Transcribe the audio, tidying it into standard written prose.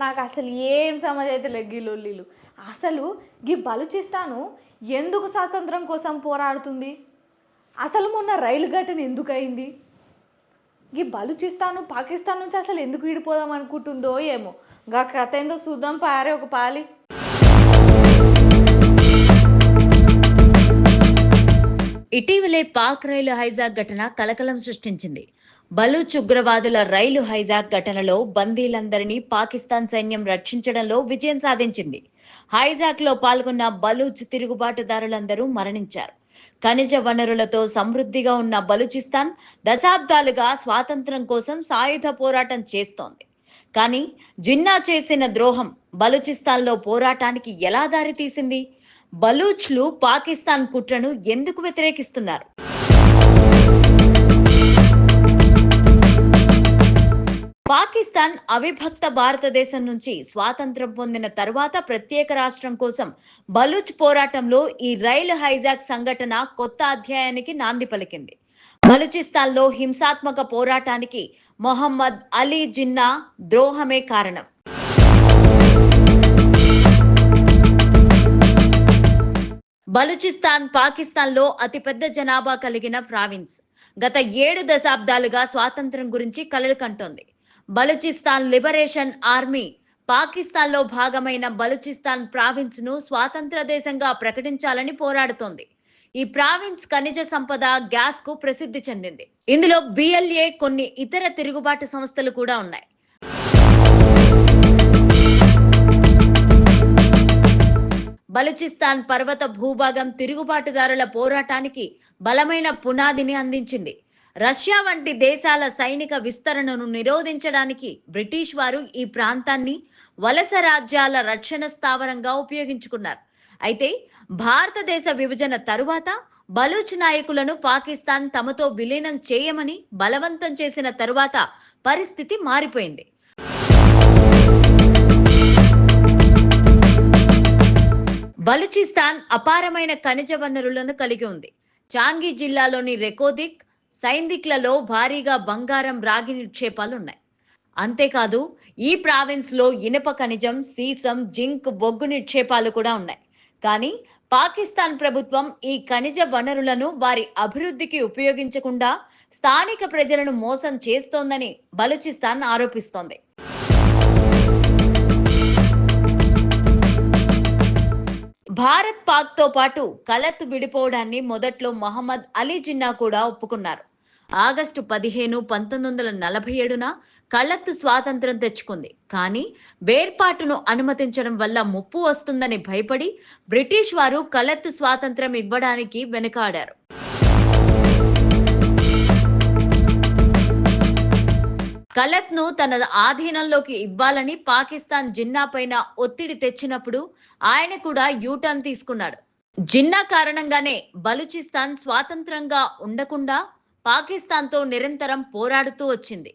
నాకు అసలు ఏం సమజ్ అయితే లెగ్గి లొల్లీలు. అసలు గీ బలూచిస్తాను ఎందుకు స్వాతంత్రం కోసం పోరాడుతుంది? అసలు మొన్న రైలు ఘటన ఎందుకు అయింది? ఈ బలూచిస్తాను పాకిస్తాన్ నుంచి అసలు ఎందుకు విడిపోదాం అనుకుంటుందో ఏమో. గా కథ ఏందో చూద్దాం పారే ఒక పాలి. ఇటీవలే పాక్ రైలు హైజాక్ ఘటన కలకలం సృష్టించింది. బలూచ్ ఉగ్రవాదుల రైలు హైజాక్ ఘటనలో బందీలందరినీ పాకిస్తాన్ సైన్యం రక్షించడంలో విజయం సాధించింది. హైజాక్ లో పాల్గొన్న బలూచ్ తిరుగుబాటుదారులందరూ మరణించారు. ఖనిజ వనరులతో సమృద్ధిగా ఉన్న బలూచిస్తాన్ దశాబ్దాలుగా స్వాతంత్ర్యం కోసం సాయుధ పోరాటం చేస్తోంది. కానీ జిన్నా చేసిన ద్రోహం బలూచిస్తాన్లో పోరాటానికి ఎలా దారితీసింది? బలూచ్లు పాకిస్తాన్ కుట్రను ఎందుకు వ్యతిరేకిస్తున్నారు? పాకిస్తాన్ అవిభక్త భారతదేశం నుంచి స్వాతంత్రం పొందిన తర్వాత ప్రత్యేక రాష్ట్రం కోసం బలూచ్ పోరాటంలో ఈ రైలు హైజాక్ సంఘటన కొత్త అధ్యాయానికి నాంది పలికింది. బలూచిస్తాన్లో హింసాత్మక పోరాటానికి మొహమ్మద్ అలీ జిన్నా ద్రోహమే కారణం. బలూచిస్తాన్ పాకిస్తాన్లో అతిపెద్ద జనాభా కలిగిన ప్రావిన్స్. గత 7 దశాబ్దాలుగా స్వాతంత్రం గురించి కలలు కంటోంది. బలూచిస్తాన్ లిబరేషన్ ఆర్మీ పాకిస్తాన్లో భాగమైన బలూచిస్తాన్ ప్రావిన్స్ ను స్వాతంత్ర దేశంగా ప్రకటించాలని పోరాడుతోంది. ఈ ప్రావిన్స్ ఖనిజ సంపద, గ్యాస్ కు ప్రసిద్ధి చెందింది. ఇందులో బిఎల్ఏ, కొన్ని ఇతర తిరుగుబాటు సంస్థలు కూడా ఉన్నాయి. బలూచిస్తాన్ పర్వత భూభాగం తిరుగుబాటుదారుల పోరాటానికి బలమైన పునాదిని అందించింది. రష్యా వంటి దేశాల సైనిక విస్తరణను నిరోధించడానికి బ్రిటిష్ వారు ఈ ప్రాంతాన్ని వలస రాజ్యాల రక్షణ స్థావరంగా ఉపయోగించుకున్నారు. అయితే భారతదేశ విభజన తరువాత బలూచ్ నాయకులను పాకిస్తాన్ తమతో విలీనం చేయమని బలవంతం చేసిన తరువాత పరిస్థితి మారిపోయింది. బలూచిస్తాన్ అపారమైన ఖనిజ వనరులను కలిగి ఉంది. చాంగి జిల్లాలోని రెకోదిక్, సైందిక్లలో భారీగా బంగారం, రాగి నిక్షేపాలు ఉన్నాయి. అంతేకాదు ఈ ప్రావిన్స్ లో ఇనుప ఖనిజం, సీసం, జింక్, బొగ్గు నిక్షేపాలు కూడా ఉన్నాయి. కానీ పాకిస్తాన్ ప్రభుత్వం ఈ ఖనిజ వనరులను వారి అభివృద్ధికి ఉపయోగించకుండా స్థానిక ప్రజలను మోసం చేస్తోందని బలూచిస్తాన్ ఆరోపిస్తోంది. భారత్, పాక్ తో పాటు కలత్ విడిపోవడాన్ని మొదట్లో మొహమ్మద్ అలీ జిన్నా కూడా ఒప్పుకున్నారు. ఆగస్టు 15, 1947న కలత్ స్వాతంత్రం తెచ్చుకుంది. కానీ వేర్పాటును అనుమతించడం వల్ల ముప్పు వస్తుందని భయపడి బ్రిటిష్ వారు కలత్ స్వాతంత్రం ఇవ్వడానికి వెనుకాడారు. కలత్ ను తన ఆధీనంలోకి ఇవ్వాలని పాకిస్తాన్ జిన్నా పైన ఒత్తిడి తెచ్చినప్పుడు ఆయన కూడా యూటర్న్ తీసుకున్నాడు. జిన్నా కారణంగానే బలూచిస్తాన్ స్వాతంత్రంగా ఉండకుండా పాకిస్తాన్తో నిరంతరం పోరాడుతూ వచ్చింది.